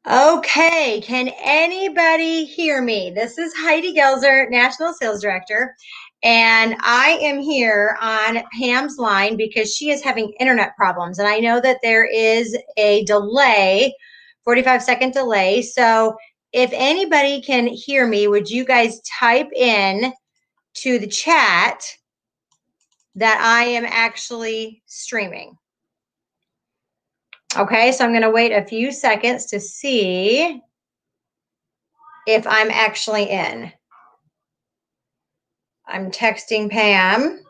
Okay, can anybody hear me? This is Heidi Goelzer, National Sales Director, and I am here on Pam's line because she is having internet problems. And I know that there is a delay, 45-second delay. So if anybody can hear me, would you guys type in to the chat that I am actually streaming? Okay, so I'm going to wait a few seconds to see if I'm actually in. I'm texting Pam.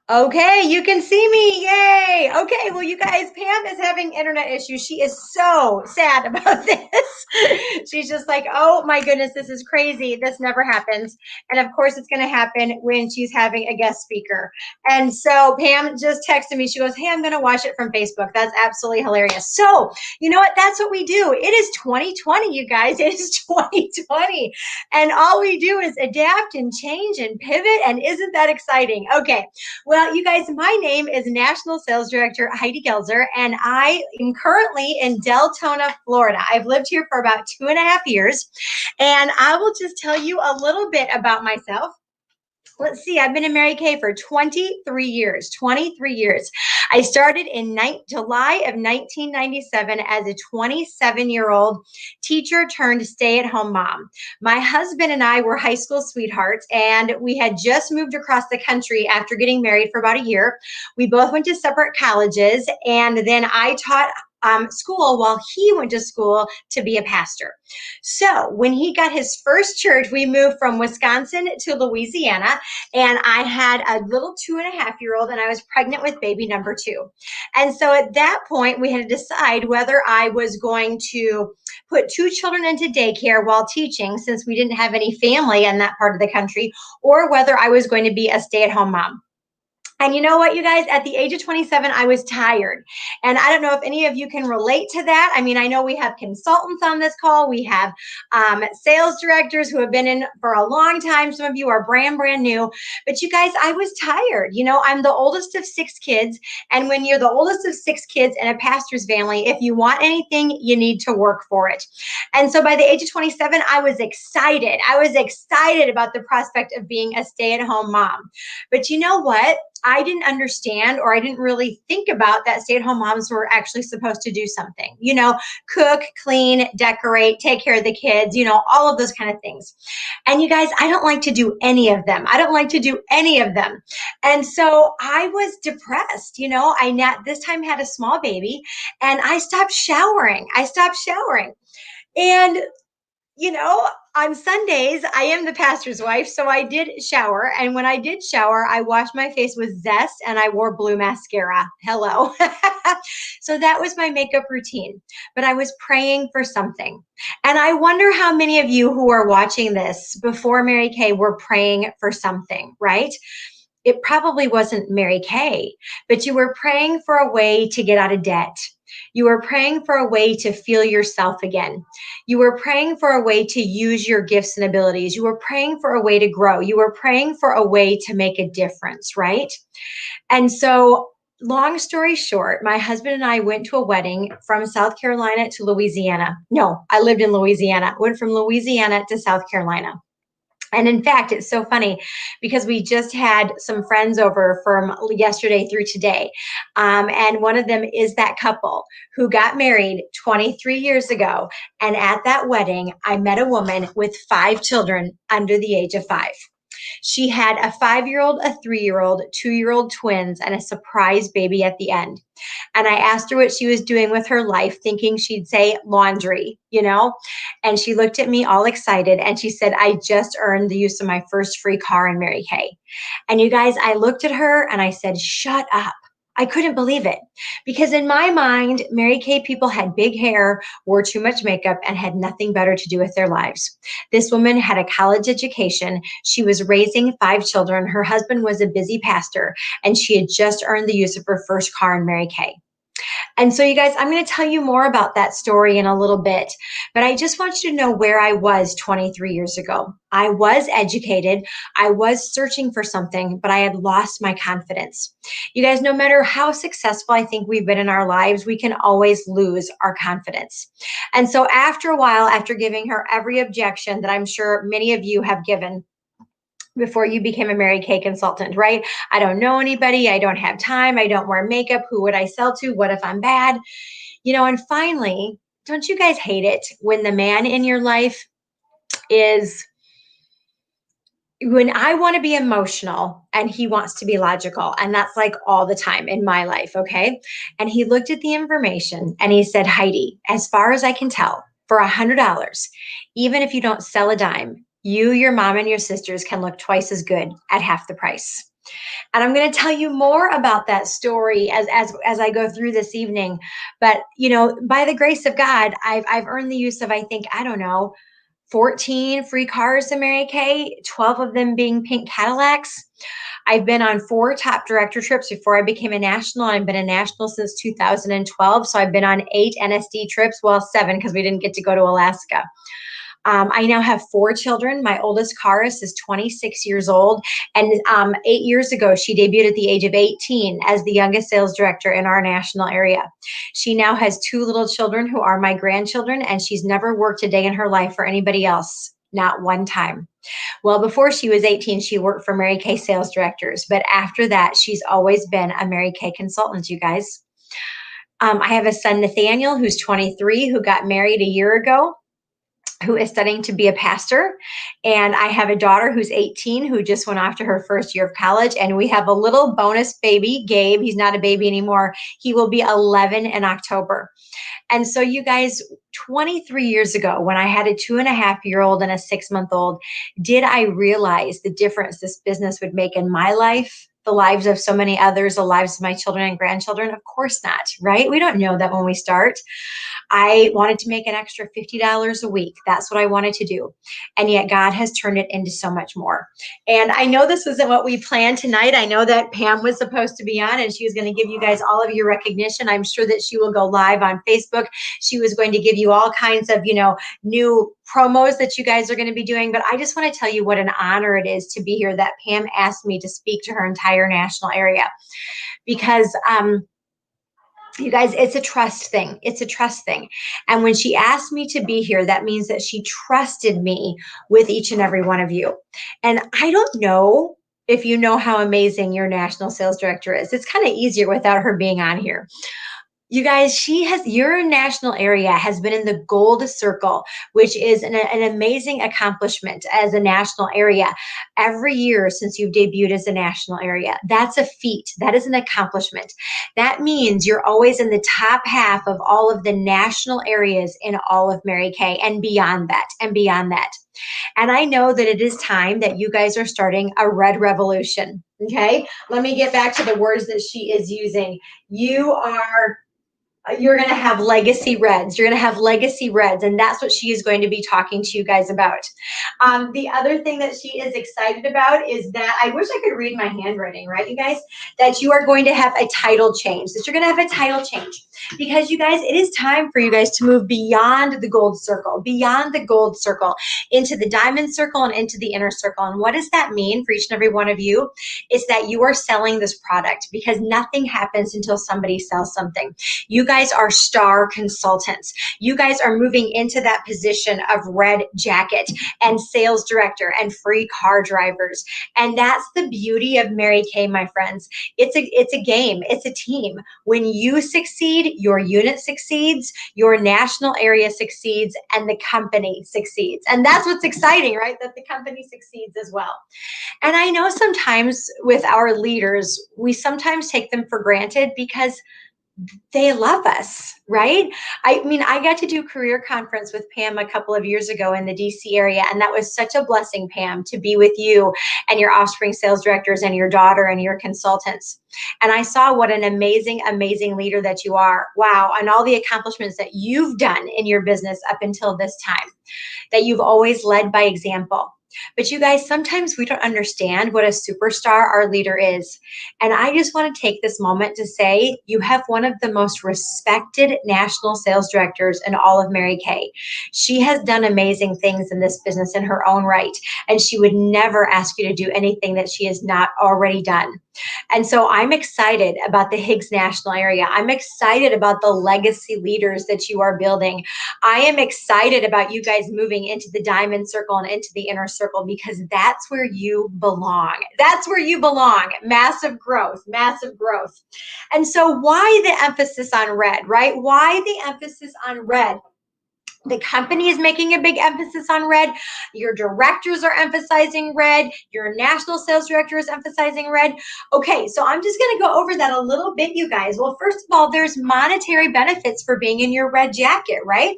Okay, you can see me. Yay. Okay, well, you guys, Pam is having internet issues. She is so sad about this. She's just like, oh my goodness, this is crazy. This never happens. And of course, it's going to happen when she's having a guest speaker. And so Pam just texted me. She goes, hey, I'm going to watch it from Facebook. That's absolutely hilarious. So, you know what? That's what we do. It is 2020, you guys. It is 2020. And all we do is adapt and change and pivot. And isn't that exciting? Okay. Well, you guys, my name is National Sales Director Heidi Goelzer, and I am currently in Deltona, Florida. I've lived here for about 2.5 years, and I will just tell you a little bit about myself. Let's see, I've been in Mary Kay for 23 years, 23 years. I started in July of 1997 as a 27-year-old teacher turned stay-at-home mom. My husband and I were high school sweethearts, and we had just moved across the country after getting married for about a year. We both went to separate colleges, and then I taught school while he went to school to be a pastor. So when he got his first church, we moved from Wisconsin to Louisiana, and I had a little 2.5-year-old, and I was pregnant with baby number 2. And so at that point, we had to decide whether I was going to put 2 children into daycare while teaching, since we didn't have any family in that part of the country, or whether I was going to be a stay-at-home mom. And you know what, you guys, at the age of 27, I was tired. And I don't know if any of you can relate to that. I mean, I know we have consultants on this call. We have sales directors who have been in for a long time. Some of you are brand new. But you guys, I was tired. You know, I'm the oldest of 6 kids. And when you're the oldest of 6 kids in a pastor's family, if you want anything, you need to work for it. And so by the age of 27, I was excited. I was excited about the prospect of being a stay-at-home mom. But you know what? I didn't understand, or I didn't really think about that stay-at-home moms were actually supposed to do something, you know, cook, clean, decorate, take care of the kids, you know, all of those kind of things. And you guys, I don't like to do any of them. I don't like to do any of them. And so I was depressed, you know, this time had a small baby, and I stopped showering. And you know, on Sundays, I am the pastor's wife, so I did shower. And when I did shower, I washed my face with zest and I wore blue mascara. Hello. So that was my makeup routine. But I was praying for something. And I wonder how many of you who are watching this before Mary Kay were praying for something, right? It probably wasn't Mary Kay, but you were praying for a way to get out of debt. You were praying for a way to feel yourself again. You were praying for a way to use your gifts and abilities. You were praying for a way to grow. You were praying for a way to make a difference, right? And so, long story short, my husband and I went to a wedding from South Carolina to Louisiana. No, I lived in Louisiana. Went from Louisiana to South Carolina. And in fact, it's so funny because we just had some friends over from yesterday through today. And one of them is that couple who got married 23 years ago. And at that wedding, I met a woman with 5 children under the age of 5. She had a 5-year-old, a 3-year-old, 2-year-old twins, and a surprise baby at the end. And I asked her what she was doing with her life, thinking she'd say laundry, you know? And she looked at me all excited and she said, I just earned the use of my first free car in Mary Kay. And you guys, I looked at her and I said, shut up. I couldn't believe it, because in my mind, Mary Kay people had big hair, wore too much makeup, and had nothing better to do with their lives. This woman had a college education. She was raising 5 children. Her husband was a busy pastor, and she had just earned the use of her first car in Mary Kay. And so, you guys, I'm going to tell you more about that story in a little bit, but I just want you to know where I was 23 years ago. I was educated, I was searching for something, but I had lost my confidence. You guys, no matter how successful I think we've been in our lives, we can always lose our confidence. And so, after a while, after giving her every objection that I'm sure many of you have given, before you became a Mary Kay consultant, right? I don't know anybody. I don't have time. I don't wear makeup. Who would I sell to? What if I'm bad? And finally, don't you guys hate it when the man in your life is, when I want to be emotional and he wants to be logical? And that's like all the time in my life. Okay. And he looked at the information and he said, Heidi, as far as I can tell, for $100, even if you don't sell a dime, you, your mom, and your sisters can look twice as good at half the price. And I'm going to tell you more about that story as I go through this evening. But by the grace of God, I've earned the use of, I think, I don't know, 14 free cars to Mary Kay, 12 of them being pink Cadillacs. I've been on 4 top director trips before I became a national. I've been a national since 2012. So I've been on 8 NSD trips, well, 7 because we didn't get to go to Alaska. I now have 4 children. My oldest, Karis, is 26 years old. And 8 years ago, she debuted at the age of 18 as the youngest sales director in our national area. She now has 2 little children who are my grandchildren, and she's never worked a day in her life for anybody else, not one time. Well, before she was 18, she worked for Mary Kay sales directors. But after that, she's always been a Mary Kay consultant, you guys. I have a son, Nathaniel, who's 23, who got married a year ago, who is studying to be a pastor. And I have a daughter who's 18 who just went off to her first year of college. And we have a little bonus baby, Gabe. He's not a baby anymore. He will be 11 in October. And so, you guys, 23 years ago, when I had a 2.5-year-old and a 6-month-old, did I realize the difference this business would make in my life, the lives of so many others, the lives of my children and grandchildren? Of course not, right? We don't know that when we start. I wanted to make an extra $50 a week. That's what I wanted to do. And yet God has turned it into so much more. And I know this wasn't what we planned tonight. I know that Pam was supposed to be on and she was going to give you guys all of your recognition. I'm sure that she will go live on Facebook. She was going to give you all kinds of, new promos that you guys are going to be doing. But I just want to tell you what an honor it is to be here, that Pam asked me to speak to her entire national area, because, you guys, it's a trust thing. It's a trust thing. And when she asked me to be here, that means that she trusted me with each and every one of you. And I don't know if you know how amazing your national sales director is. It's kind of easier without her being on here. You guys, your national area has been in the gold circle, which is an amazing accomplishment as a national area every year since you've debuted as a national area. That's a feat. That is an accomplishment. That means you're always in the top half of all of the national areas in all of Mary Kay, and beyond that, and beyond that. And I know that it is time that you guys are starting a red revolution. Okay. Let me get back to the words that she is using. You're going to have legacy reds. You're going to have legacy reds. And that's what she is going to be talking to you guys about. The other thing that she is excited about is that, I wish I could read my handwriting, right, you guys? That you are going to have a title change. That you're going to have a title change. Because, you guys, it is time for you guys to move beyond the gold circle, into the diamond circle and into the inner circle. And what does that mean for each and every one of you? Is that you are selling this product, because nothing happens until somebody sells something. You guys are star consultants. You guys are moving into that position of red jacket and sales director and free car drivers. And that's the beauty of Mary Kay, my friends. It's a game. It's a team. When you succeed, your unit succeeds, your national area succeeds, and the company succeeds. And that's what's exciting, right? That the company succeeds as well. And I know sometimes with our leaders, we sometimes take them for granted because they love us, right? I mean, I got to do career conference with Pam a couple of years ago in the DC area. And that was such a blessing, Pam, to be with you and your offspring sales directors and your daughter and your consultants. And I saw what an amazing, amazing leader that you are. Wow. And all the accomplishments that you've done in your business up until this time, that you've always led by example. But you guys, sometimes we don't understand what a superstar our leader is. And I just want to take this moment to say you have one of the most respected national sales directors in all of Mary Kay. She has done amazing things in this business in her own right, and she would never ask you to do anything that she has not already done. And so I'm excited about the Higgs National area. I'm excited about the legacy leaders that you are building. I am excited about you guys moving into the diamond circle and into the inner circle, because that's where you belong. That's where you belong. Massive growth, massive growth. And so why the emphasis on red, right? Why the emphasis on red? The company is making a big emphasis on red. Your directors are emphasizing red. Your national sales director is emphasizing red. Okay, so I'm just going to go over that a little bit, you guys. Well, first of all, there's monetary benefits for being in your red jacket, right?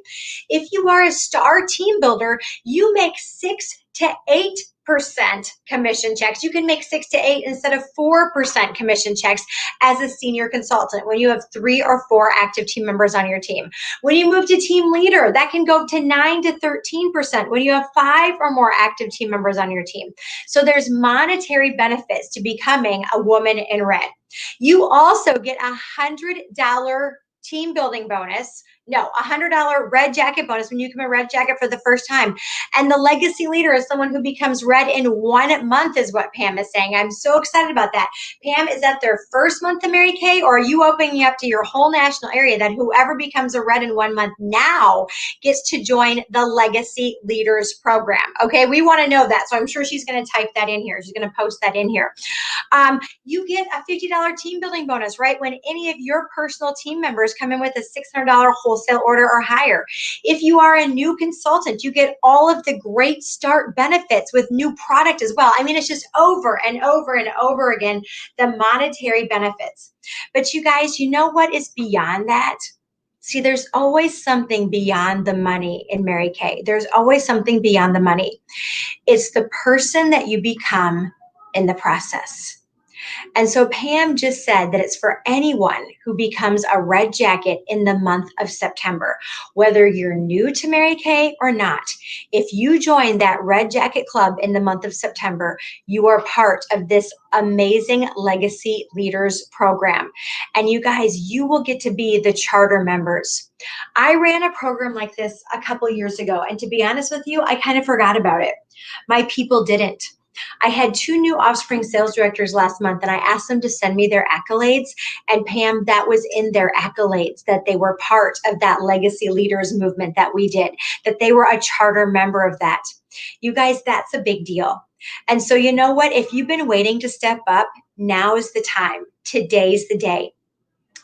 If you are a star team builder, you make 6 to 8% commission checks. You can make 6 to 8 instead of 4% commission checks as a senior consultant when you have 3 or 4 active team members on your team. When you move to team leader, that can go to 9 to 13% when you have 5 or more active team members on your team. So there's monetary benefits to becoming a woman in red. You also get $100 team building bonus. No, $100 red jacket bonus when you become a red jacket for the first time. And the legacy leader is someone who becomes red in 1 month, is what Pam is saying. I'm so excited about that. Pam, is that their first month of Mary Kay, or are you opening up to your whole national area that whoever becomes a red in 1 month now gets to join the legacy leaders program? Okay, we want to know that. So I'm sure she's going to type that in here. She's going to post that in here. You get a $50 team building bonus, right? When any of your personal team members come in with a $600 wholesale order or higher. If you are a new consultant, you get all of the great start benefits with new product as well. I mean, it's just over and over and over again, the monetary benefits. But you guys, you know what is beyond that? See, there's always something beyond the money in Mary Kay. There's always something beyond the money. It's the person that you become in the process. And so Pam just said that it's for anyone who becomes a red jacket in the month of September, whether you're new to Mary Kay or not. If you join that red jacket club in the month of September, you are part of this amazing legacy leaders program. And you guys, you will get to be the charter members. I ran a program like this a couple years ago, and to be honest with you, I kind of forgot about it. My people didn't. I had 2 new offspring sales directors last month, and I asked them to send me their accolades. And Pam, that was in their accolades, that they were part of that legacy leaders movement that we did, that they were a charter member of that. You guys, that's a big deal. And so you know what? If you've been waiting to step up, now is the time. Today's the day.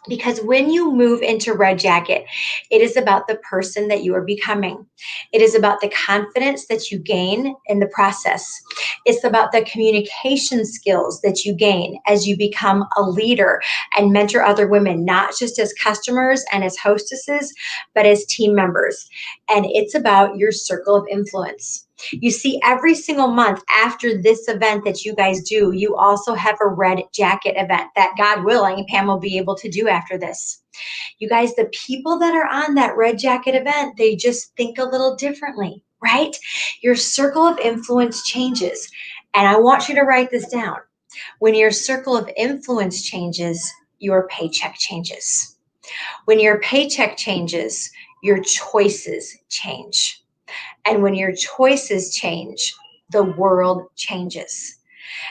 Because when you move into red jacket, it is about the person that you are becoming. It is about the confidence that you gain in the process. It's about the communication skills that you gain as you become a leader and mentor other women, not just as customers and as hostesses, but as team members. And it's about your circle of influence. You see, every single month after this event that you guys do, you also have a red jacket event that, God willing, Pam will be able to do after this. You guys, the people that are on that red jacket event, they just think a little differently, right? Your circle of influence changes. And I want you to write this down. When your circle of influence changes, your paycheck changes. When your paycheck changes, your choices change. And when your choices change, the world changes.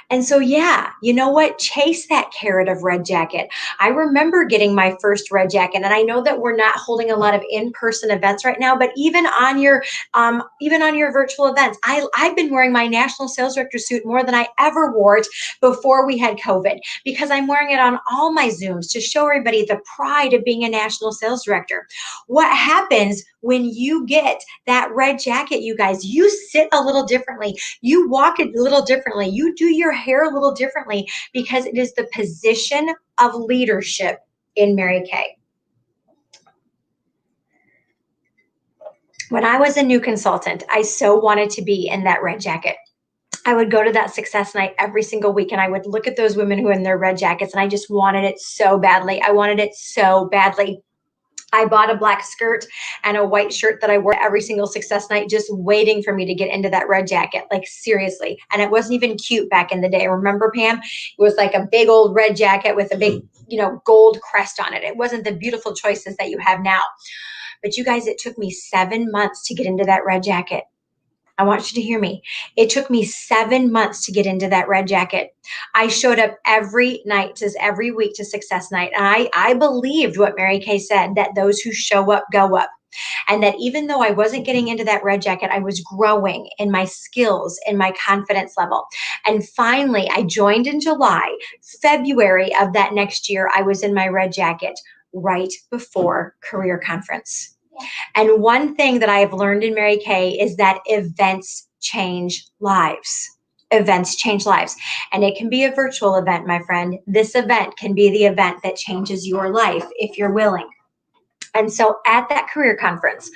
And so, yeah, you know what? Chase that carrot of red jacket. I remember getting my first red jacket, and I know that we're not holding a lot of in-person events right now, but even on your virtual events, I've been wearing my national sales director suit more than I ever wore it before we had COVID, because I'm wearing it on all my Zooms to show everybody the pride of being a national sales director. What happens when you get that red jacket, you guys? You sit a little differently. You walk a little differently. You do your hair a little differently, because it is the position of leadership in Mary Kay. When I was a new consultant, I so wanted to be in that red jacket. I would go to that success night every single week, and I would look at those women who were in their red jackets, and I just wanted it so badly. I wanted it so badly. I bought a black skirt and a white shirt that I wore every single success night, just waiting for me to get into that red jacket. Like seriously. And it wasn't even cute back in the day. Remember, Pam? It was like a big old red jacket with a big, gold crest on it. It wasn't the beautiful choices that you have now. But you guys, it took me 7 months to get into that red jacket. I want you to hear me. It took me 7 months to get into that red jacket. I showed up every night, every week to success night. And I believed what Mary Kay said, that those who show up go up. And that even though I wasn't getting into that red jacket, I was growing in my skills and my confidence level. And finally, I joined in July. February of that next year, I was in my red jacket right before career conference. And one thing that I have learned in Mary Kay is that events change lives. Events change lives. And it can be a virtual event, my friend. This event can be the event that changes your life if you're willing. And so at that career conference,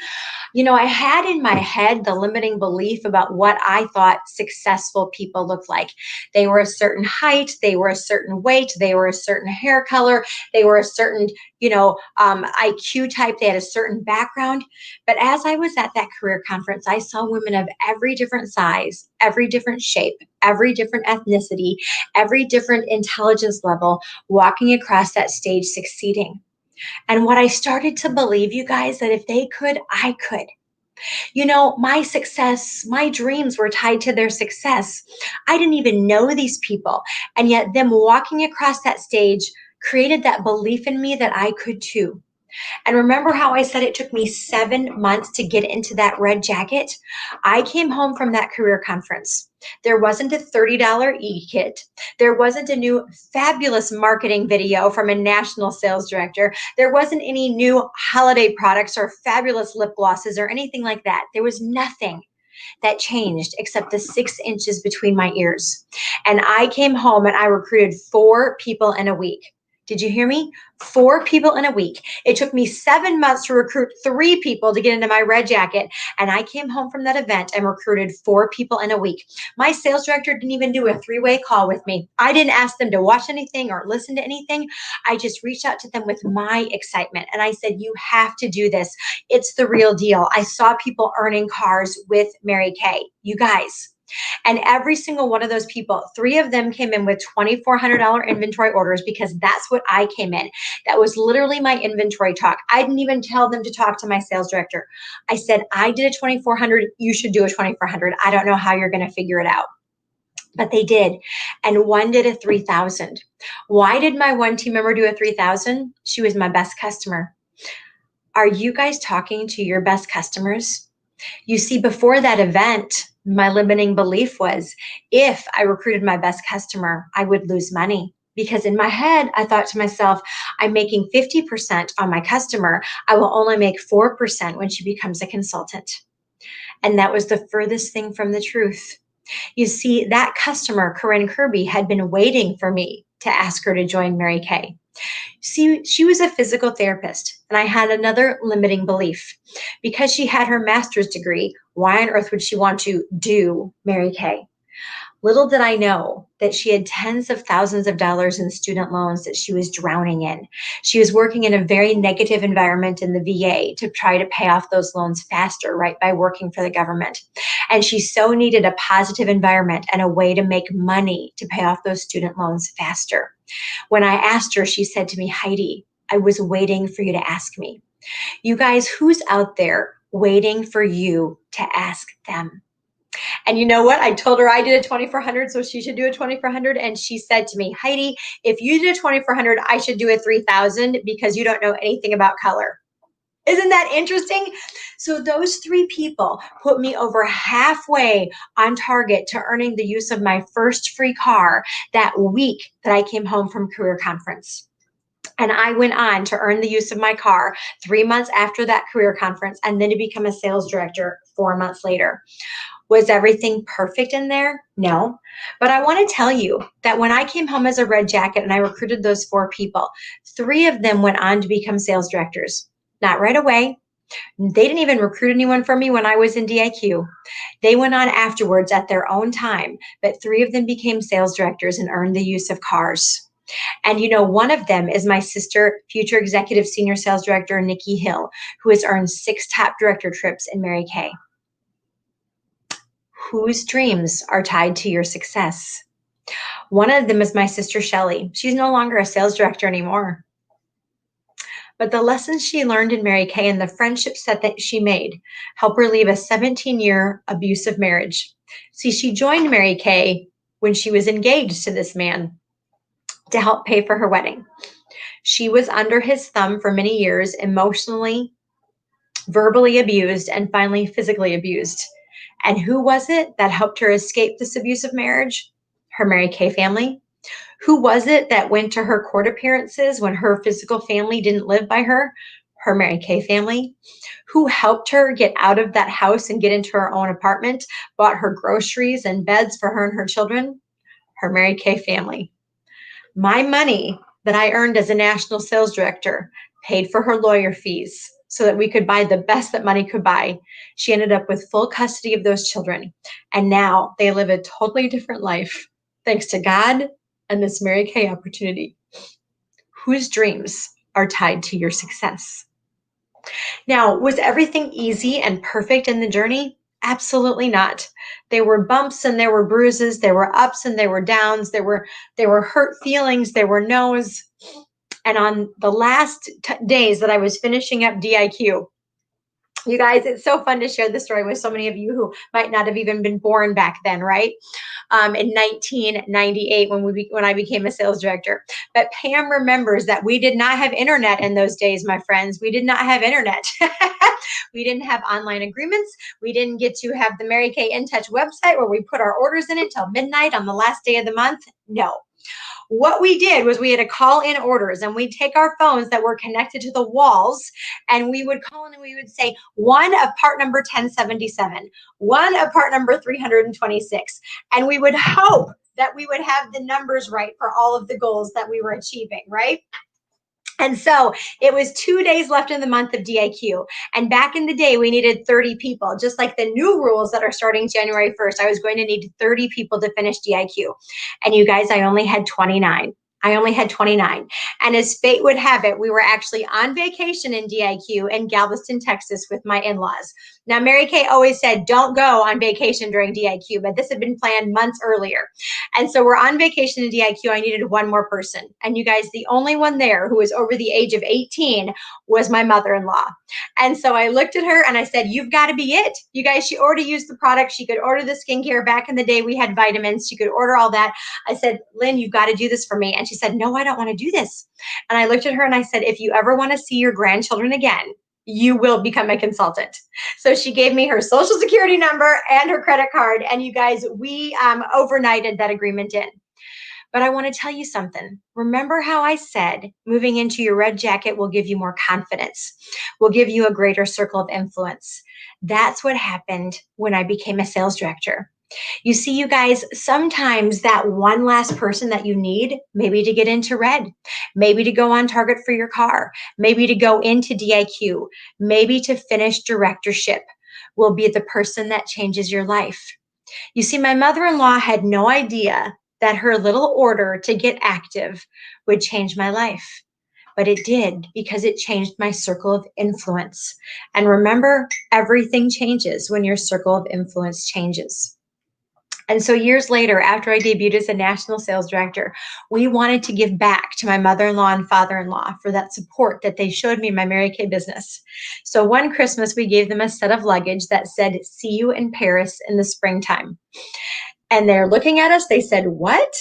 I had in my head the limiting belief about what I thought successful people looked like. They were a certain height, they were a certain weight, they were a certain hair color, they were a certain, IQ type, they had a certain background. But as I was at that career conference, I saw women of every different size, every different shape, every different ethnicity, every different intelligence level walking across that stage succeeding. And what I started to believe, you guys, that if they could, I could. My success, my dreams were tied to their success. I didn't even know these people. And yet them walking across that stage created that belief in me that I could too. And remember how I said it took me 7 months to get into that red jacket? I came home from that career conference. There wasn't a $30 e-kit. There wasn't a new fabulous marketing video from a national sales director. There wasn't any new holiday products or fabulous lip glosses or anything like that. There was nothing that changed except the 6 inches between my ears. And I came home and I recruited 4 people in a week. Did you hear me? 4 people in a week. It took me 7 months to recruit 3 people to get into my red jacket. And I came home from that event and recruited 4 people in a week. My sales director didn't even do a 3-way call with me. I didn't ask them to watch anything or listen to anything. I just reached out to them with my excitement. And I said, you have to do this. It's the real deal. I saw people earning cars with Mary Kay. You guys. And every single one of those people, 3 of them came in with $2,400 inventory orders because that's what I came in. That was literally my inventory talk. I didn't even tell them to talk to my sales director. I said, I did a 2,400. You should do a 2,400. I don't know how you're going to figure it out. But they did. And one did a 3,000. Why did my one team member do a 3,000? She was my best customer. Are you guys talking to your best customers? You see, before that event, my limiting belief was if I recruited my best customer, I would lose money. Because in my head, I thought to myself, I'm making 50% on my customer. I will only make 4% when she becomes a consultant. And that was the furthest thing from the truth. You see, that customer, Corinne Kirby, had been waiting for me to ask her to join Mary Kay. See, she was a physical therapist, and I had another limiting belief. Because she had her master's degree, why on earth would she want to do Mary Kay? Little did I know that she had tens of thousands of dollars in student loans that she was drowning in. She was working in a very negative environment in the VA to try to pay off those loans faster, right, by working for the government. And she so needed a positive environment and a way to make money to pay off those student loans faster. When I asked her, she said to me, Heidi, I was waiting for you to ask me. You guys, who's out there waiting for you to ask them? And you know what? I told her I did a 2,400, so she should do a 2,400. And she said to me, Heidi, if you did a 2,400, I should do a 3,000 because you don't know anything about color. Isn't that interesting? So those 3 people put me over halfway on target to earning the use of my first free car that week that I came home from career conference. And I went on to earn the use of my car 3 months after that career conference and then to become a sales director 4 months later. Was everything perfect in there? No. But I want to tell you that when I came home as a red jacket and I recruited those 4 people, 3 of them went on to become sales directors. Not right away. They didn't even recruit anyone for me when I was in DIQ. They went on afterwards at their own time, but 3 of them became sales directors and earned the use of cars. And one of them is my sister, future executive senior sales director, Nikki Hill, who has earned 6 top director trips in Mary Kay. Whose dreams are tied to your success? One of them is my sister, Shelly. She's no longer a sales director anymore. But the lessons she learned in Mary Kay and the friendships that she made helped her leave a 17-year abusive marriage. See, she joined Mary Kay when she was engaged to this man to help pay for her wedding. She was under his thumb for many years, emotionally, verbally abused, and finally physically abused. And who was it that helped her escape this abusive marriage? Her Mary Kay family. Who was it that went to her court appearances when her physical family didn't live by her? Her Mary Kay family. Who helped her get out of that house and get into her own apartment, bought her groceries and beds for her and her children? Her Mary Kay family. My money that I earned as a national sales director paid for her lawyer fees so that we could buy the best that money could buy. She ended up with full custody of those children. And now they live a totally different life, thanks to God and this Mary Kay opportunity. Whose dreams are tied to your success? Now, was everything easy and perfect in the journey? Absolutely not. There were bumps and there were bruises. There were ups and there were downs. There were hurt feelings. There were no's. And on the last days that I was finishing up DIQ, you guys, it's so fun to share this story with so many of you who might not have even been born back then, right? In 1998 when I became a sales director. But Pam remembers that we did not have internet in those days, my friends. We did not have internet. We didn't have online agreements. We didn't get to have the Mary Kay In Touch website where we put our orders in it till midnight on the last day of the month. No. What we did was we had to call in orders, and we'd take our phones that were connected to the walls, and we would call in and we would say, one of part number 1077, one of part number 326. And we would hope that we would have the numbers right for all of the goals that we were achieving, right? And so it was 2 days left in the month of DIQ. And back in the day, we needed 30 people. Just like the new rules that are starting January 1st, I was going to need 30 people to finish DIQ. And you guys, I only had 29. And as fate would have it, we were actually on vacation in DIQ in Galveston, Texas with my in-laws. Now, Mary Kay always said, don't go on vacation during DIQ, but this had been planned months earlier. And so we're on vacation in DIQ. I needed one more person. And you guys, the only one there who was over the age of 18 was my mother-in-law. And so I looked at her and I said, you've got to be it. You guys, she already used the product. She could order the skincare. Back in the day, we had vitamins. She could order all that. I said, Lynn, you've got to do this for me. And she said, no, I don't want to do this. And I looked at her and I said, if you ever want to see your grandchildren again, you will become a consultant. So she gave me her social security number and her credit card. And you guys, we overnighted that agreement in. But I want to tell you something. Remember how I said moving into your red jacket will give you more confidence, will give you a greater circle of influence. That's what happened when I became a sales director. You see, you guys, sometimes that one last person that you need, maybe to get into red, maybe to go on target for your car, maybe to go into DIQ, maybe to finish directorship, will be the person that changes your life. You see, my mother-in-law had no idea that her little order to get active would change my life. But it did, because it changed my circle of influence. And remember, everything changes when your circle of influence changes. And so years later, after I debuted as a national sales director, we wanted to give back to my mother-in-law and father-in-law for that support that they showed me in my Mary Kay business. So one Christmas, we gave them a set of luggage that said, see you in Paris in the springtime. And they're looking at us, they said, what?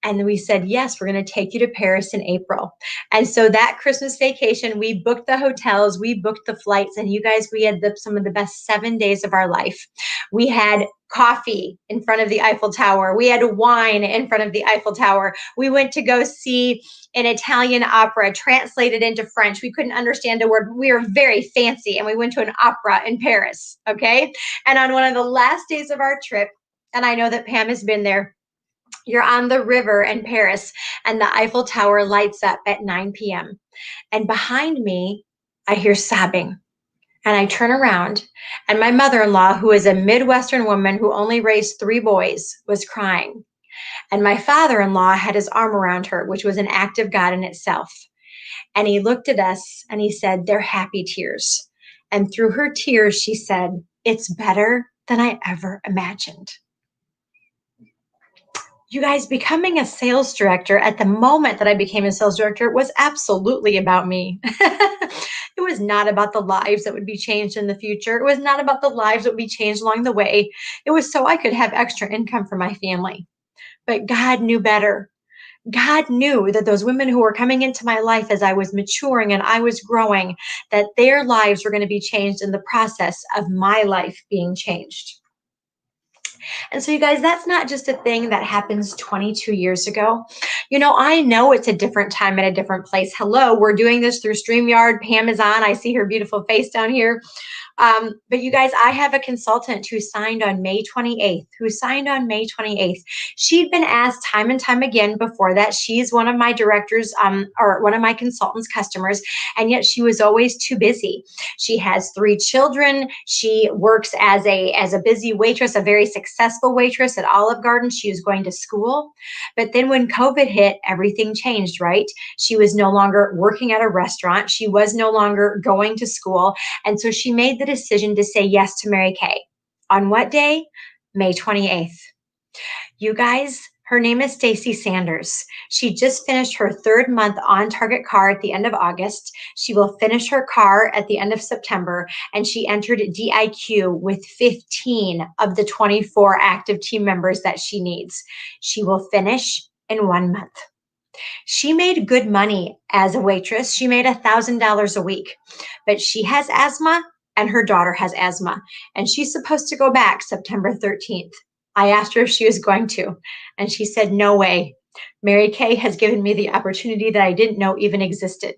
And we said, yes, we're going to take you to Paris in April. And so that Christmas vacation, we booked the hotels, we booked the flights, and you guys, we had some of the best 7 days of our life. We had coffee in front of the Eiffel Tower. We had wine in front of the Eiffel Tower. We went to go see an Italian opera translated into French. We couldn't understand a word. We were very fancy, and we went to an opera in Paris, okay? And on one of the last days of our trip, and I know that Pam has been there, you're on the river in Paris, and the Eiffel Tower lights up at 9 p.m. And behind me, I hear sobbing. And I turn around, and my mother-in-law, who is a Midwestern woman who only raised 3 boys, was crying. And my father-in-law had his arm around her, which was an act of God in itself. And he looked at us and he said, "They're happy tears." And through her tears, she said, "It's better than I ever imagined." You guys, becoming a sales director at the moment that I became a sales director was absolutely about me. It was not about the lives that would be changed in the future. It was not about the lives that would be changed along the way. It was so I could have extra income for my family. But God knew better. God knew that those women who were coming into my life as I was maturing and I was growing, that their lives were going to be changed in the process of my life being changed. And so, you guys, that's not just a thing that happens 22 years ago. I know it's a different time and a different place. Hello, we're doing this through StreamYard. Pam is on. I see her beautiful face down here. But you guys, I have a consultant who signed on May 28th. She'd been asked time and time again before that. She's one of my directors, or one of my consultants' customers, and yet she was always too busy. She has 3 children. She works as a busy waitress, a very successful waitress at Olive Garden. She was going to school. But then when COVID hit, everything changed, right? She was no longer working at a restaurant. She was no longer going to school. And so she made the decision to say yes to Mary Kay. On what day? May 28th. You guys, her name is Stacy Sanders. She just finished her 3rd month on target car at the end of August. She will finish her car at the end of September, and she entered DIQ with 15 of the 24 active team members that she needs. She will finish in 1 month. She made good money as a waitress. She made $1,000 a week, but she has asthma and her daughter has asthma, and she's supposed to go back September 13th. I asked her if she was going to, and she said, "No way. Mary Kay has given me the opportunity that I didn't know even existed."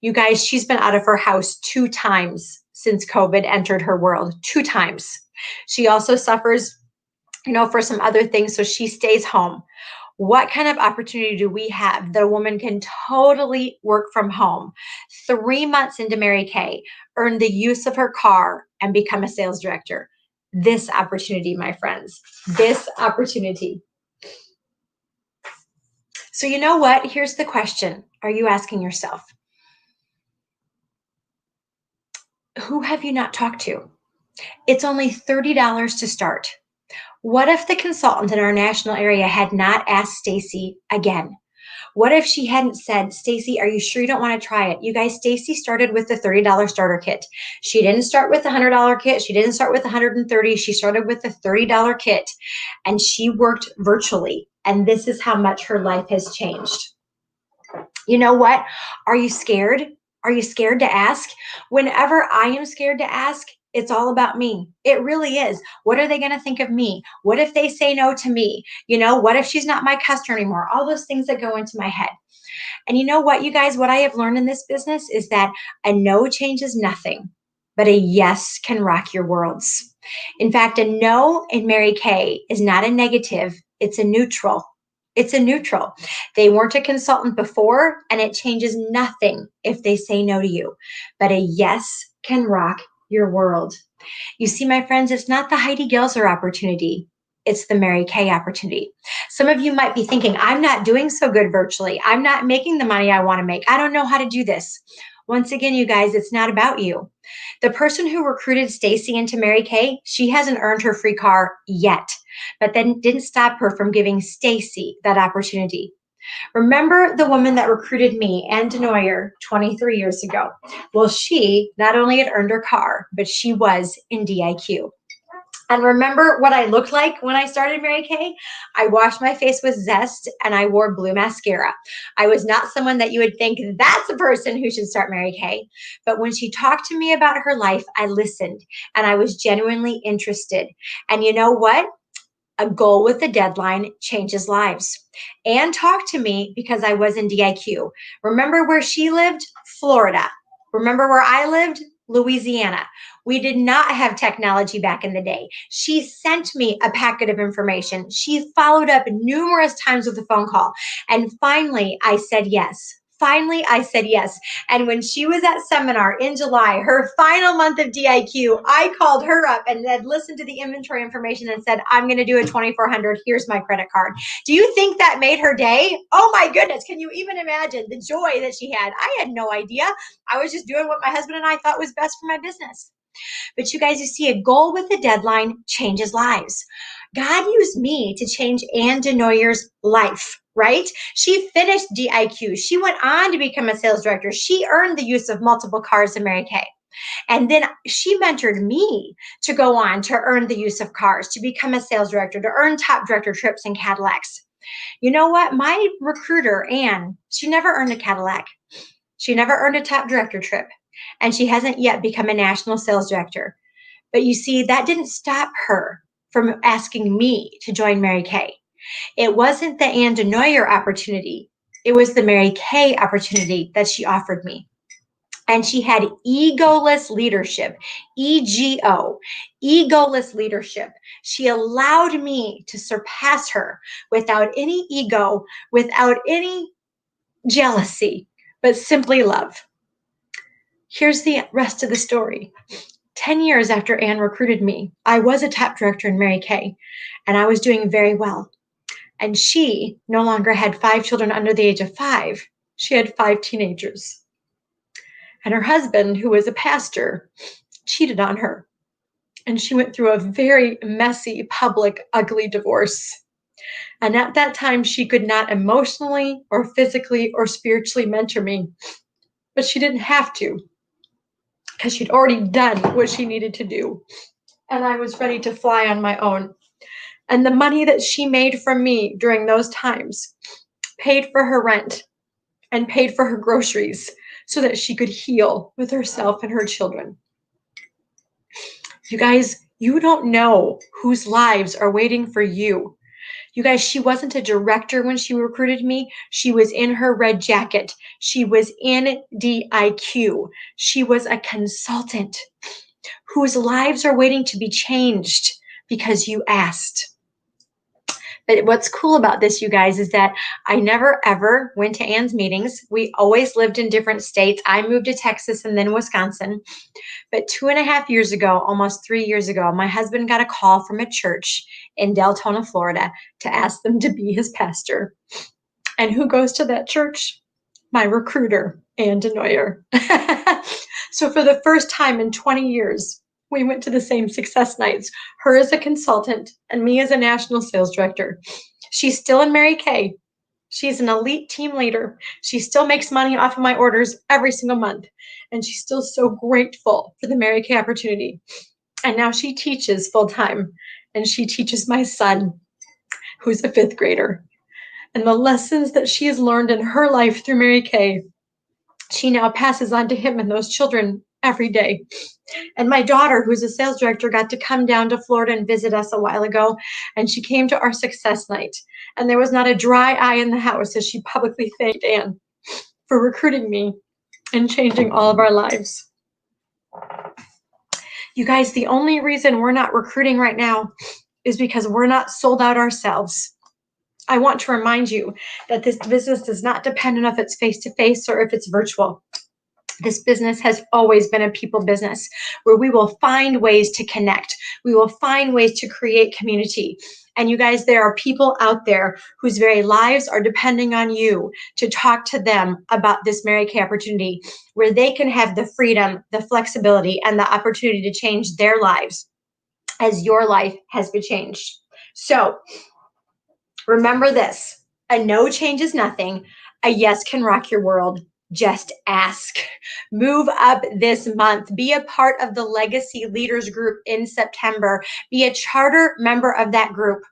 You guys, she's been out of her house 2 times since COVID entered her world, 2 times. She also suffers, for some other things, so she stays home. What kind of opportunity do we have that a woman can totally work from home, 3 months into Mary Kay, earn the use of her car, and become a sales director? This opportunity, my friends, this opportunity. So you know what? Here's the question. Are you asking yourself? Who have you not talked to? It's only $30 to start. What if the consultant in our national area had not asked Stacy again? What if she hadn't said, "Stacy, are you sure you don't want to try it?" You guys, Stacy started with the $30 starter kit. She didn't start with the $100 kit. She didn't start with the $130. She started with the $30 kit, and she worked virtually. And this is how much her life has changed. You know what? Are you scared? Are you scared to ask? Whenever I am scared to ask, it's all about me. It really is. What are they going to think of me? What if they say no to me? What if she's not my customer anymore? All those things that go into my head. And you know what, you guys, what I have learned in this business is that a no changes nothing, but a yes can rock your worlds. In fact, a no in Mary Kay is not a negative, it's a neutral. It's a neutral. They weren't a consultant before, and it changes nothing if they say no to you. But a yes can rock your world. You see, my friends, it's not the Heidi Goelzer opportunity. It's the Mary Kay opportunity. Some of you might be thinking, "I'm not doing so good virtually. I'm not making the money I want to make. I don't know how to do this." Once again, you guys, it's not about you. The person who recruited Stacy into Mary Kay, she hasn't earned her free car yet, but then didn't stop her from giving Stacy that opportunity. Remember the woman that recruited me, Ann Denoyer, 23 years ago? Well, she not only had earned her car, but she was in DIQ. And remember what I looked like when I started Mary Kay? I washed my face with Zest and I wore blue mascara. I was not someone that you would think that's a person who should start Mary Kay. But when she talked to me about her life, I listened and I was genuinely interested. And you know what? A goal with a deadline changes lives. Anne talked to me because I was in DIQ. Remember where she lived? Florida. Remember where I lived? Louisiana. We did not have technology back in the day. She sent me a packet of information. She followed up numerous times with a phone call. And finally, I said yes. Finally, I said yes. And when she was at seminar in July, her final month of DIQ, I called her up and had listened to the inventory information and said, I'm going to do a 2,400. Here's my credit card. Do you think that made her day? Oh my goodness. Can you even imagine the joy that she had? I had no idea. I was just doing what my husband and I thought was best for my business. But you guys, you see, a goal with a deadline changes lives. God used me to change Ann DeNoyer's life, right? She finished DIQ. She went on to become a sales director. She earned the use of multiple cars in Mary Kay. And then she mentored me to go on to earn the use of cars, to become a sales director, to earn top director trips in Cadillacs. You know what? My recruiter, Ann, she never earned a Cadillac. She never earned a top director trip. And she hasn't yet become a national sales director. But you see, that didn't stop her from asking me to join Mary Kay. It wasn't the Ann DeNoyer opportunity. It was the Mary Kay opportunity that she offered me. And she had egoless leadership, EGO, egoless leadership. She allowed me to surpass her without any ego, without any jealousy, but simply love. Here's the rest of the story. 10 years after Ann recruited me, I was a top director in Mary Kay, and I was doing very well. And she no longer had 5 children under the age of 5. She had 5 teenagers. And her husband, who was a pastor, cheated on her. And she went through a very messy, public, ugly divorce. And at that time, she could not emotionally or physically or spiritually mentor me. But she didn't have to, because she'd already done what she needed to do. And I was ready to fly on my own. And the money that she made from me during those times paid for her rent and paid for her groceries so that she could heal with herself and her children. You guys, you don't know whose lives are waiting for you. You guys, she wasn't a director when she recruited me. She was in her red jacket. She was in DIQ. She was a consultant whose lives are waiting to be changed because you asked. But what's cool about this, you guys, is that I never ever went to Ann's meetings. We always lived in different states. I moved to Texas and then Wisconsin. But 2.5 years ago, almost 3 years ago, my husband got a call from a church in Deltona, Florida, to ask them to be his pastor. And who goes to that church? My recruiter, Ann DeNoyer. So for the first time in 20 years, we went to the same success nights, her as a consultant and me as a national sales director. She's still in Mary Kay. She's an elite team leader. She still makes money off of my orders every single month. And she's still so grateful for the Mary Kay opportunity. And now she teaches full time. And she teaches my son, who's a 5th grader. And the lessons that she has learned in her life through Mary Kay, she now passes on to him and those children every day. And my daughter, who's a sales director, got to come down to Florida and visit us a while ago. And she came to our success night. And there was not a dry eye in the house as she publicly thanked Ann for recruiting me and changing all of our lives. You guys, the only reason we're not recruiting right now is because we're not sold out ourselves. I want to remind you that this business does not depend on if it's face-to-face or if it's virtual. This business has always been a people business where we will find ways to connect. We will find ways to create community. And you guys, there are people out there whose very lives are depending on you to talk to them about this Mary Kay opportunity, where they can have the freedom, the flexibility, and the opportunity to change their lives as your life has been changed. So remember this: a no changes nothing. A yes can rock your world. Just ask. Move up this month. Be a part of the Legacy Leaders Group in September. Be a charter member of that group.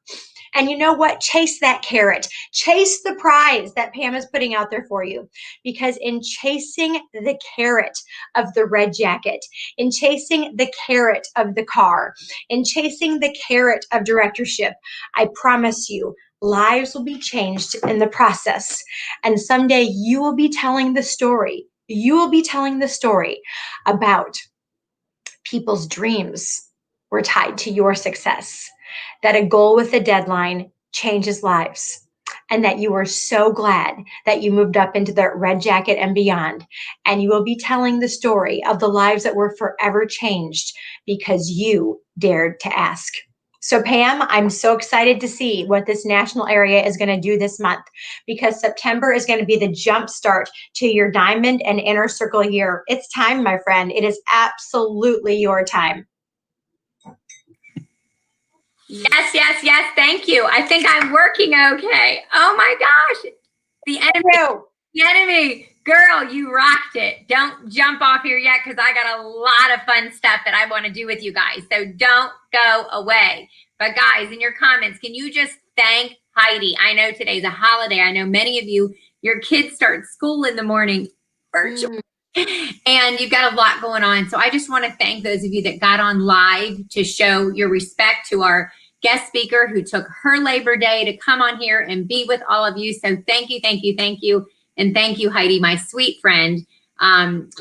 And you know what? Chase that carrot. Chase the prize that Pam is putting out there for you. Because in chasing the carrot of the red jacket, in chasing the carrot of the car, in chasing the carrot of directorship, I promise you, lives will be changed in the process. And someday you will be telling the story. You will be telling the story about people's dreams were tied to your success, that a goal with a deadline changes lives. and that you are so glad that you moved up into the red jacket and beyond. And you will be telling the story of the lives that were forever changed because you dared to ask. So, Pam, I'm so excited to see what this national area is going to do this month, because September is going to be the jump start to your diamond and inner circle year. It's time, my friend. It is absolutely your time. Yes, yes, yes. Thank you. I think I'm working okay. Oh my gosh. The enemy. Girl, you rocked it. Don't jump off here yet, because I got a lot of fun stuff that I want to do with you guys. So don't go away. But guys, in your comments, can you just thank Heidi? I know today's a holiday. I know many of you, your kids start school in the morning virtual. And you've got a lot going on. So I just want to thank those of you that got on live to show your respect to our guest speaker who took her Labor Day to come on here and be with all of you. So thank you, thank you, thank you. And thank you, Heidi, my sweet friend.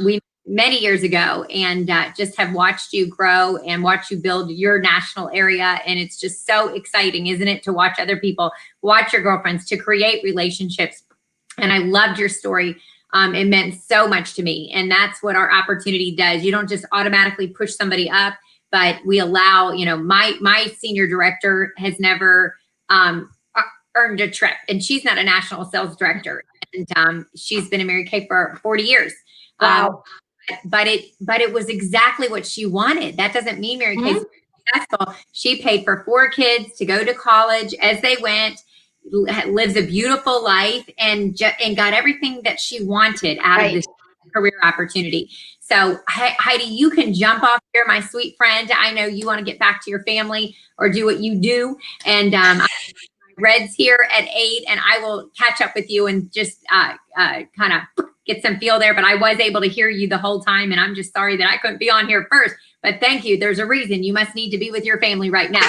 We met many years ago, and just have watched you grow and watch you build your national area. And it's just so exciting, isn't it, to watch other people, watch your girlfriends, to create relationships. And I loved your story. It meant so much to me. And that's what our opportunity does. You don't just automatically push somebody up, but we allow, you know, my senior director has never earned a trip, and she's not a national sales director. And she's been in Mary Kay for 40 years. Wow. But it was exactly what she wanted. That doesn't mean Mary Kay's successful. She paid for 4 kids to go to college as they went, lives a beautiful life, and got everything that she wanted out of this career opportunity. So Heidi, you can jump off here, my sweet friend. I know you want to get back to your family or do what you do. And Red's here at 8, and I will catch up with you and just kind of get some feel there. But I was able to hear you the whole time, and I'm just sorry that I couldn't be on here first. But thank you. There's a reason. You must need to be with your family right now.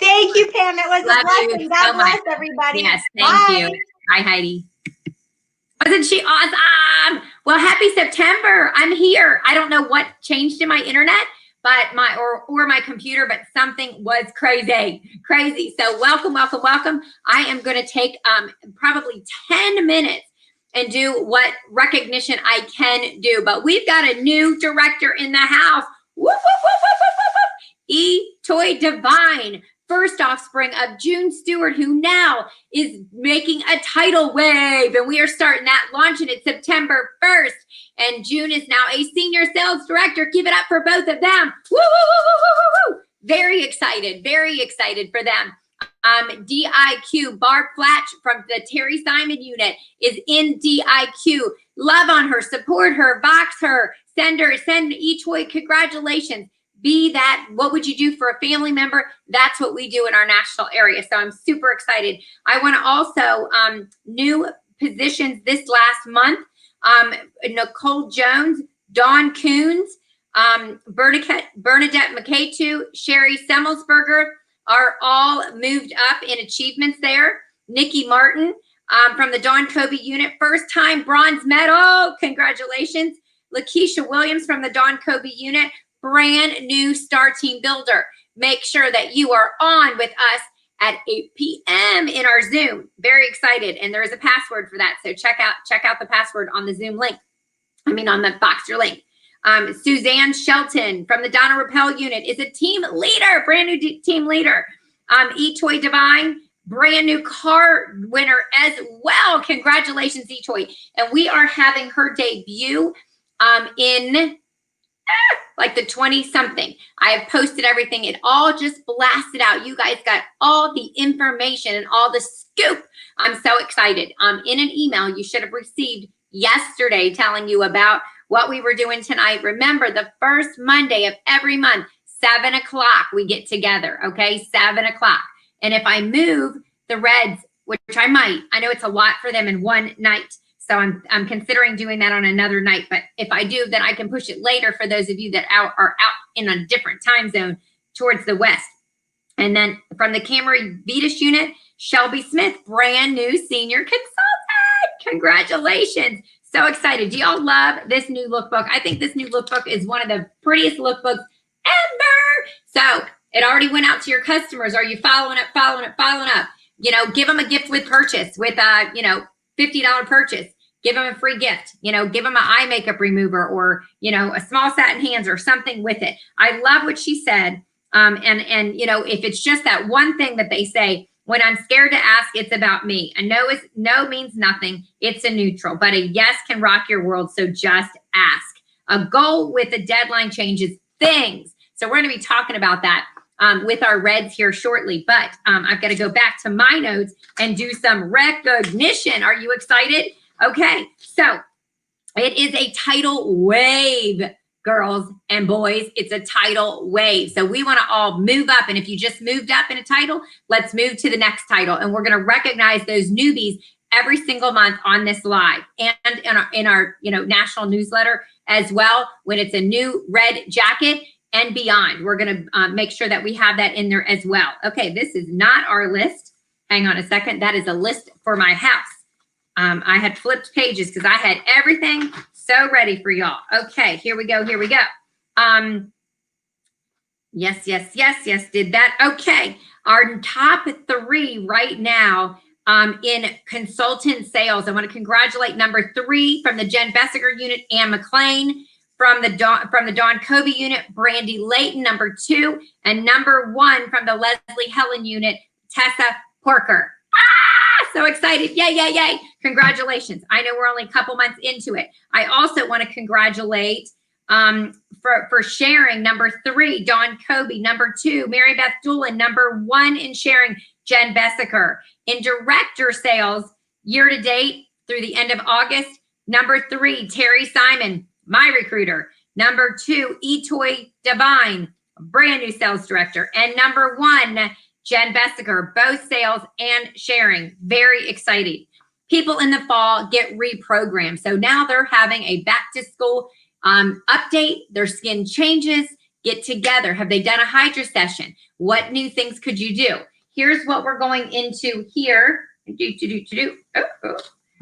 Thank you, Pam. It was a blessing. God bless everybody. Yes, thank you. Hi, Heidi. Wasn't she awesome? Well, happy September. I'm here. I don't know what changed in my internet, but my computer, but something was crazy. So welcome. I am going to take probably 10 minutes and do what recognition I can do. But we've got a new director in the house. Whoop, whoop, whoop, whoop, whoop, whoop. Toy Divine, first offspring of June Stewart, who now is making a tidal wave. And we are starting that, launching it September 1st. And June is now a senior sales director. Give it up for both of them. Woo, woo, woo, woo, woo, woo. Very excited for them. DIQ, Barb Flatch from the Terry Simon unit is in DIQ. Love on her, support her, box her, send eToy congratulations. Be that, what would you do for a family member? That's what we do in our national area. So I'm super excited. I want to also, new positions this last month. Nicole Jones, Dawn Coons, Bernadette McKay, Sherry Semmelsberger are all moved up in achievements there. Nikki Martin from the Dawn Kobe unit, first time bronze medal. Congratulations. Lakeisha Williams from the Dawn Kobe unit, brand new star team builder. Make sure that you are on with us at 8 p.m. in our Zoom. Very excited. And there is a password for that. So check out the password on the Zoom link. On the Boxer link. Suzanne Shelton from the Donna Rappel unit is a team leader, brand new team leader. eToy Divine, brand new car winner as well. Congratulations, eToy. And we are having her debut in like the 20-something. I have posted everything. It all just blasted out. You guys got all the information and all the scoop. I'm so excited. In an email you should have received yesterday telling you about what we were doing tonight. Remember, the first Monday of every month, 7 o'clock, we get together, okay? 7 o'clock. And if I move the Reds, which I might, I know it's a lot for them in one night, so I'm considering doing that on another night. But if I do, then I can push it later for those of you that are out in a different time zone towards the west. And then from the Camry Vetus unit, Shelby Smith, brand new senior consultant. Congratulations. So excited. Do y'all love this new lookbook? I think this new lookbook is one of the prettiest lookbooks ever. So it already went out to your customers. Are you following up? you know, give them a gift with purchase with a, you know, $50 purchase. Give them a free gift, you know, give them an eye makeup remover or, you know, a small satin hands or something with it. I love what she said. And, you know, if it's just that one thing that they say, when I'm scared to ask, it's about me. A no means nothing. It's a neutral, but a yes can rock your world. So just ask. A goal with a deadline changes things. So we're going to be talking about that with our reds here shortly. But I've got to go back to my notes and do some recognition. Are you excited? Okay, so it is a tidal wave, girls and boys. It's a tidal wave. So we want to all move up. And if you just moved up in a title, let's move to the next title. And we're going to recognize those newbies every single month on this live and in our you know, national newsletter as well, when it's a new red jacket and beyond. We're going to make sure that we have that in there as well. Okay, this is not our list. Hang on a second. That is a list for my house. I had flipped pages because I had everything so ready for y'all. Okay, here we go. Here we go. Yes, did that. Okay, our top 3 right now in consultant sales. I want to congratulate number 3 from the Jen Bessiger unit, Ann McLean. From the Dawn Kobe unit, Brandy Layton, number 2. And number 1 from the Leslie Helen unit, Tessa Porker. So excited. Yay, yay, yay. Congratulations. I know we're only a couple months into it. I also want to congratulate for sharing number 3, Dawn Kobe, number 2, Mary Beth Doolin, number 1 in sharing, Jen Bessiker. In director sales, year to date through the end of August, number 3, Terry Simon, my recruiter. Number 2, Etoy Devine, brand new sales director. And number 1, Jen Bessiger, both sales and sharing. Very exciting. People in the fall get reprogrammed. So now they're having a back to school update. Their skin changes. Get together. Have they done a Hydra session? What new things could you do? Here's what we're going into here. Oh.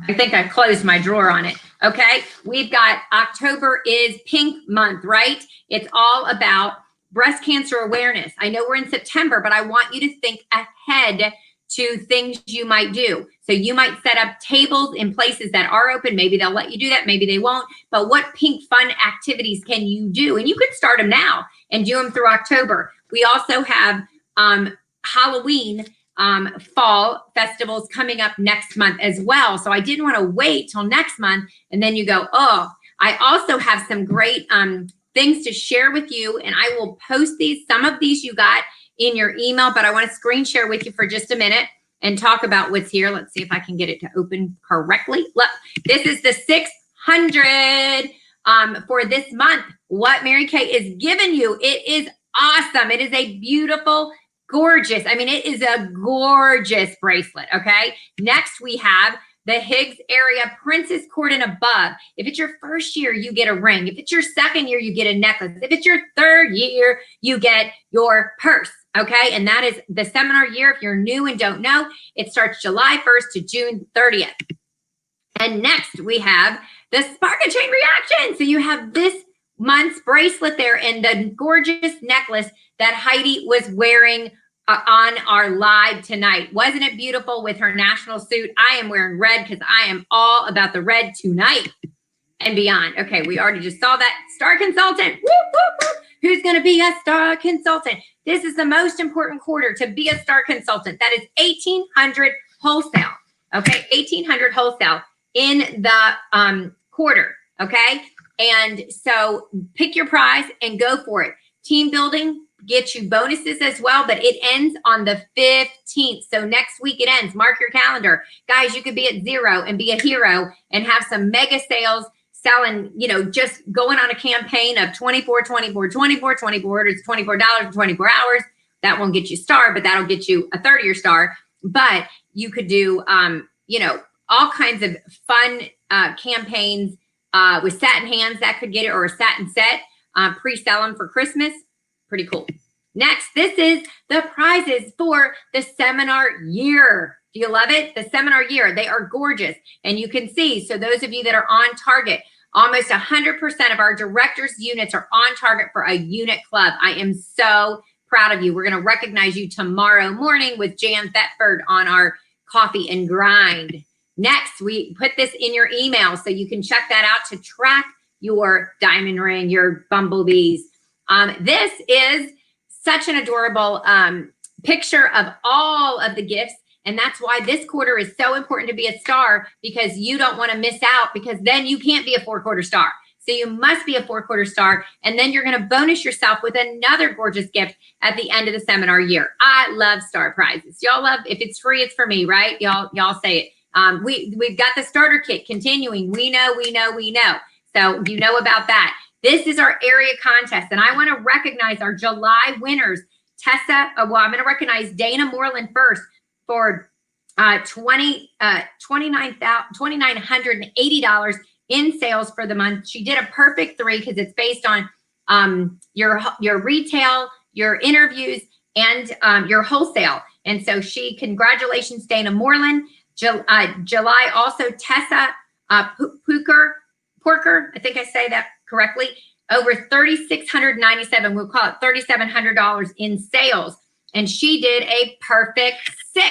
I think I closed my drawer on it. Okay. We've got October is pink month, right? It's all about breast cancer awareness. I know we're in September, but I want you to think ahead to things you might do. So you might set up tables in places that are open. Maybe they'll let you do that. Maybe they won't. But what pink fun activities can you do? And you could start them now and do them through October. We also have Halloween fall festivals coming up next month as well. So I didn't want to wait till next month and then you go, oh, I also have some great things to share with you, and I will post these. Some of these you got in your email, but I want to screen share with you for just a minute and talk about what's here. Let's see if I can get it to open correctly. Look, this is the 600 for this month. What Mary Kay is giving you. It is awesome. It is a beautiful, gorgeous. I mean, it is a gorgeous bracelet. Okay. Next, we have the Higgs area Princess Cord and above. If it's your first year, you get a ring. If it's your second year, you get a necklace. If it's your third year, you get your purse. Okay. And that is the seminar year. If you're new and don't know, it starts July 1st to June 30th. And next we have the Spark and Chain Reaction. So you have this month's bracelet there and the gorgeous necklace that Heidi was wearing on our live tonight. Wasn't it beautiful with her national suit? I am wearing red because I am all about the red tonight and beyond. Okay, we already just saw that. Star Consultant. Whoop, whoop, whoop. Who's going to be a Star Consultant? This is the most important quarter to be a Star Consultant. That is 1,800 wholesale. Okay, 1,800 wholesale in the quarter. Okay, and so pick your prize and go for it. Team building. Get you bonuses as well, but it ends on the 15th. So next week it ends. Mark your calendar. Guys, you could be at 0 and be a hero and have some mega sales selling, you know, just going on a campaign of 24, 24, 24, 24. It's $24 in 24 hours. That won't get you a star, but that'll get you a 30-year star. But you could do, you know, all kinds of fun campaigns with satin hands that could get it, or a satin set, pre-sell them for Christmas. Pretty cool. Next, this is the prizes for the seminar year. Do you love it? The seminar year. They are gorgeous. And you can see, so those of you that are on target, almost 100% of our directors' units are on target for a unit club. I am so proud of you. We're going to recognize you tomorrow morning with Jan Thetford on our Coffee and Grind. Next, we put this in your email so you can check that out to track your diamond ring, your bumblebees. This is such an adorable picture of all of the gifts. And that's why this quarter is so important to be a star, because you don't want to miss out, because then you can't be a 4-quarter star. So you must be a 4-quarter star. And then you're going to bonus yourself with another gorgeous gift at the end of the seminar year. I love star prizes. Y'all love, if it's free, it's for me, right? Y'all say it. We've got the starter kit continuing. We know. So you know about that. This is our area contest. And I want to recognize our July winners. Tessa, I'm going to recognize Dana Moreland first for $2,980 in sales for the month. She did a perfect 3 because it's based on your retail, your interviews, and your wholesale. And so congratulations, Dana Moreland. July also, Tessa Porker, I think I say that correctly, over $3,697, we'll call it $3,700 in sales. And she did a perfect 6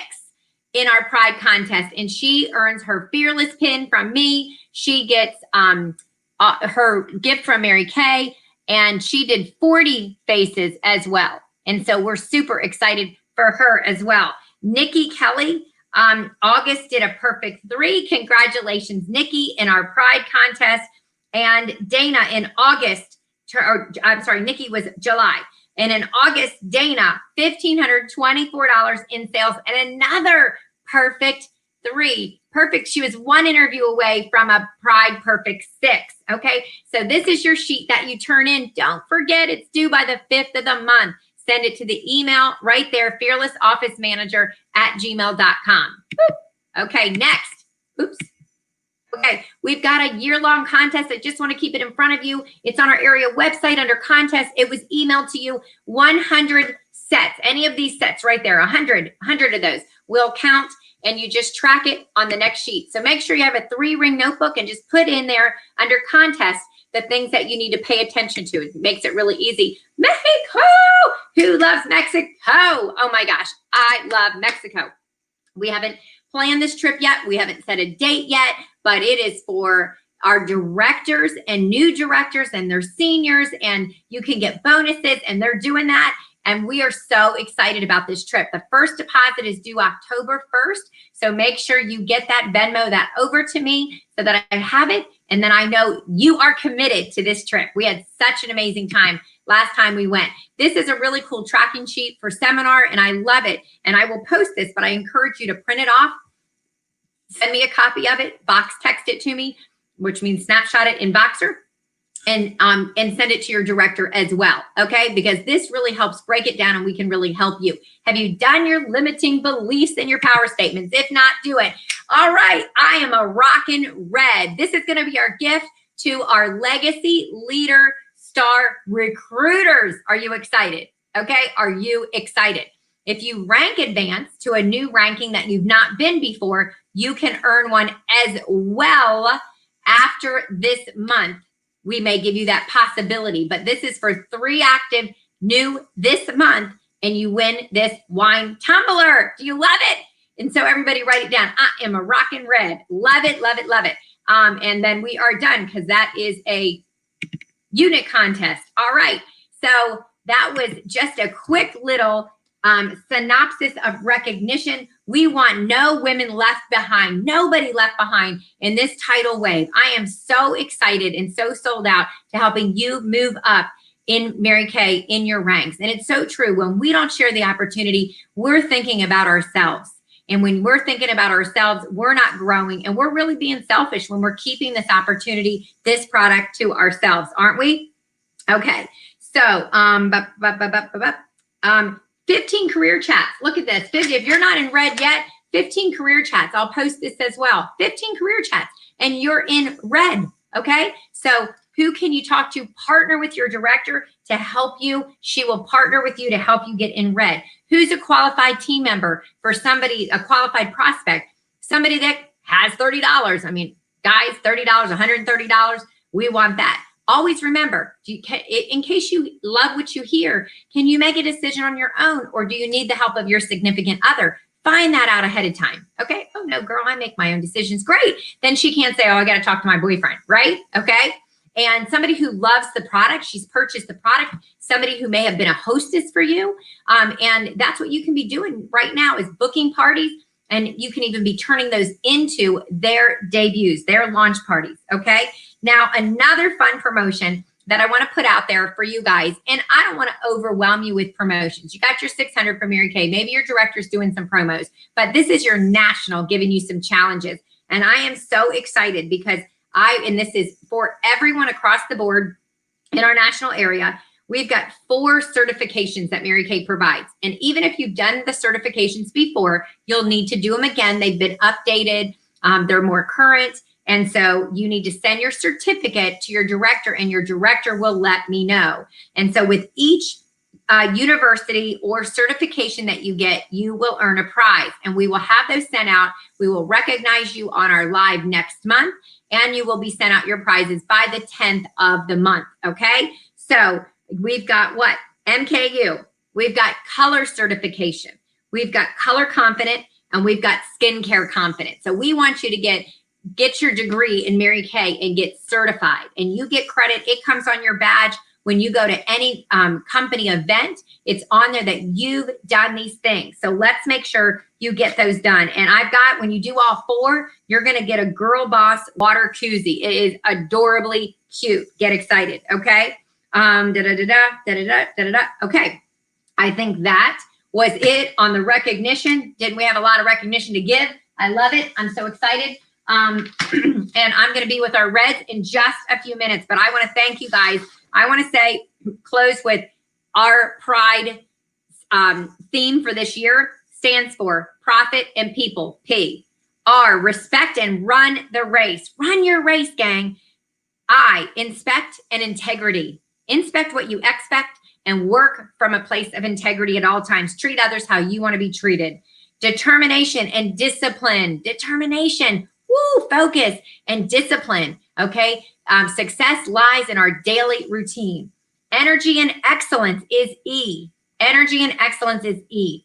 in our Pride contest. And she earns her Fearless pin from me. She gets her gift from Mary Kay, and she did 40 faces as well. And so we're super excited for her as well. Nikki Kelly, August did a perfect 3. Congratulations, Nikki, in our Pride contest. And Dana in August, Nikki was July. And in August, Dana, $1,524 in sales and another perfect 3. Perfect. She was 1 interview away from a Pride perfect 6. Okay. So this is your sheet that you turn in. Don't forget, it's due by the 5th of the month. Send it to the email right there, fearlessofficemanager@gmail.com. Okay, next. Oops. Okay, we've got a year-long contest. I just want to keep it in front of you. It's on our area website under contest. It was emailed to you. 100 sets. Any of these sets right there, 100 of those will count, and you just track it on the next sheet. So make sure you have a 3-ring notebook and just put in there under contest the things that you need to pay attention to. It makes it really easy. Mexico! Who loves Mexico? Oh my gosh, I love Mexico. We haven't planned this trip yet. We haven't set a date yet, but it is for our directors and new directors and their seniors, and you can get bonuses, and they're doing that. And we are so excited about this trip. The first deposit is due October 1st. So make sure you get that Venmo that over to me so that I have it. And then I know you are committed to this trip. We had such an amazing time last time we went. This is a really cool tracking sheet for seminar, and I love it. And I will post this, but I encourage you to print it off. Send me a copy of it, box text it to me, which means snapshot it in Boxer, and send it to your director as well, okay? Because this really helps break it down, and we can really help you. Have you done your limiting beliefs and your power statements? If not, do it. All right, I am a rockin' red. This is gonna be our gift to our Legacy Leader Star Recruiters. Are you excited? Okay, are you excited? If you rank advance to a new ranking that you've not been before, you can earn one as well after this month. We may give you that possibility, but this is for 3 active new this month, and you win this wine tumbler. Do you love it? And so everybody write it down. I am a rockin' red. Love it, love it, love it. And then we are done because that is a unit contest. All right. So that was just a quick little synopsis of recognition. We want no women left behind, nobody left behind in this tidal wave. I am so excited and so sold out to helping you move up in Mary Kay in your ranks. And it's so true. When we don't share the opportunity, we're thinking about ourselves. And when we're thinking about ourselves, we're not growing, and we're really being selfish when we're keeping this opportunity, this product to ourselves, aren't we? Okay. So, 15 career chats. Look at this. If you're not in red yet, 15 career chats. I'll post this as well. 15 career chats, and you're in red. Okay. So who can you talk to? Partner with your director to help you. She will partner with you to help you get in red. Who's a qualified team member for somebody, a qualified prospect, somebody that has $30. I mean, guys, $30, $130. We want that. always remember, in case you love what you hear, can you make a decision on your own, or do you need the help of your significant other? Find that out ahead of time. Okay. Oh no, girl, I make my own decisions. Great. Then she can't say, oh, I got to talk to my boyfriend. Right. Okay. And somebody who loves the product, she's purchased the product, somebody who may have been a hostess for you. And that's what you can be doing right now is booking parties. And you can even be turning those into their debuts, their launch parties. Okay. Now, another fun promotion that I want to put out there for you guys, and I don't want to overwhelm you with promotions. You got your 600 for Mary Kay. Maybe your director's doing some promos, but this is your national giving you some challenges. And I am so excited because and this is for everyone across the board in our national area. We've got 4 certifications that Mary Kay provides. And even if you've done the certifications before, you'll need to do them again. They've been updated. They're more current. And so you need to send your certificate to your director, and your director will let me know. And so with each university or certification that you get, you will earn a prize, and we will have those sent out. We will recognize you on our live next month, and you will be sent out your prizes by the 10th of the month. Okay. So we've got what? MKU. We've got color certification. We've got color confident, and we've got skincare confident. So we want you to get your degree in Mary Kay and get certified, and you get credit. It comes on your badge. When you go to any company event, it's on there that you've done these things. So let's make sure you get those done. And I've got, when you do all 4, you're going to get a Girl Boss water koozie. It is adorably cute. Get excited. Okay. Okay. I think that was it on the recognition. Didn't we have a lot of recognition to give? I love it. I'm so excited. And I'm going to be with our Reds in just a few minutes, but I want to thank you guys. I want to say, close with our Pride theme for this year stands for profit and people. P. R, respect and run the race. Run your race, gang. I, inspect and integrity. Inspect what you expect and work from a place of integrity at all times. Treat others how you want to be treated. Determination and discipline. Determination. Woo, focus and discipline. Okay. Success lies in our daily routine. Energy and excellence is E. Energy and excellence is E.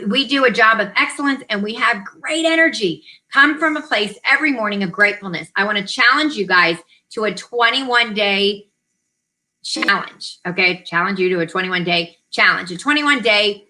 We do a job of excellence, and we have great energy. Come from a place every morning of gratefulness. I want to challenge you guys to a 21-day challenge. Okay. Challenge you to a 21-day challenge, a 21-day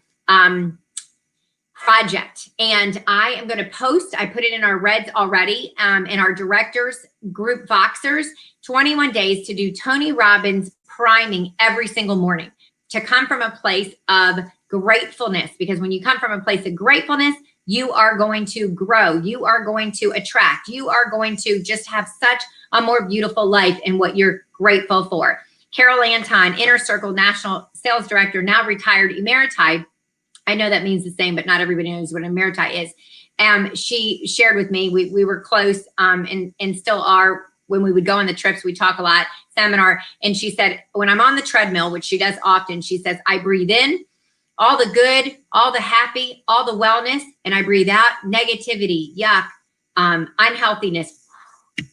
project. And I am going to post, I put it in our Reds already, in our directors group Voxers, 21 days to do Tony Robbins priming every single morning, to come from a place of gratefulness. Because when you come from a place of gratefulness, you are going to grow. You are going to attract. You are going to just have such a more beautiful life in what you're grateful for. Carol Anton, Inner Circle National Sales Director, now retired emeriti. I know that means the same, but not everybody knows what emeriti is. She shared with me, we were close and still are. When we would go on the trips, we talk a lot, seminar. And she said, when I'm on the treadmill, which she does often, she says, I breathe in all the good, all the happy, all the wellness, and I breathe out negativity, yuck, unhealthiness,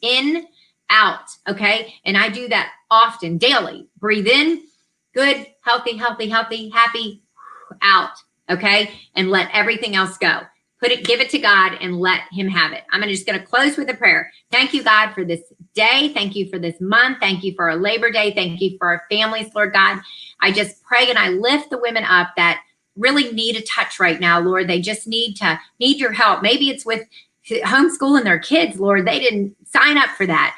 in, out, okay? And I do that often, daily. Breathe in, good, healthy, healthy, healthy, happy, out, okay? And let everything else go. Give it to God and let him have it. I'm just going to close with a prayer. Thank you, God, for this day. Thank you for this month. Thank you for our Labor Day. Thank you for our families, Lord God. I just pray and I lift the women up that really need a touch right now, Lord. They just need your help. Maybe it's with homeschooling their kids, Lord. They didn't sign up for that.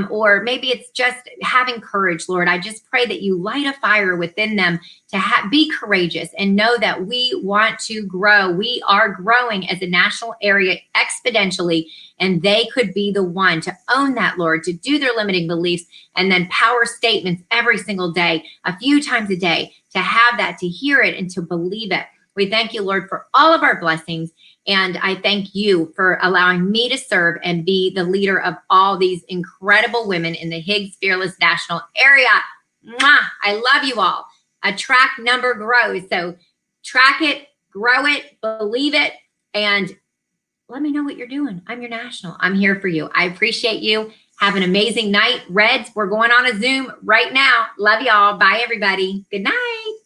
Or maybe it's just having courage, Lord. I just pray that you light a fire within them to be courageous and know that we want to grow. We are growing as a national area exponentially, and they could be the one to own that, Lord, to do their limiting beliefs and then power statements every single day, a few times a day, to have that, to hear it and to believe it. We thank you, Lord, for all of our blessings. And I thank you for allowing me to serve and be the leader of all these incredible women in the Higgs Fearless National area. Mwah! I love you all. A track number grows. So track it, grow it, believe it, and let me know what you're doing. I'm your national. I'm here for you. I appreciate you. Have an amazing night. Reds, we're going on a Zoom right now. Love y'all. Bye, everybody. Good night.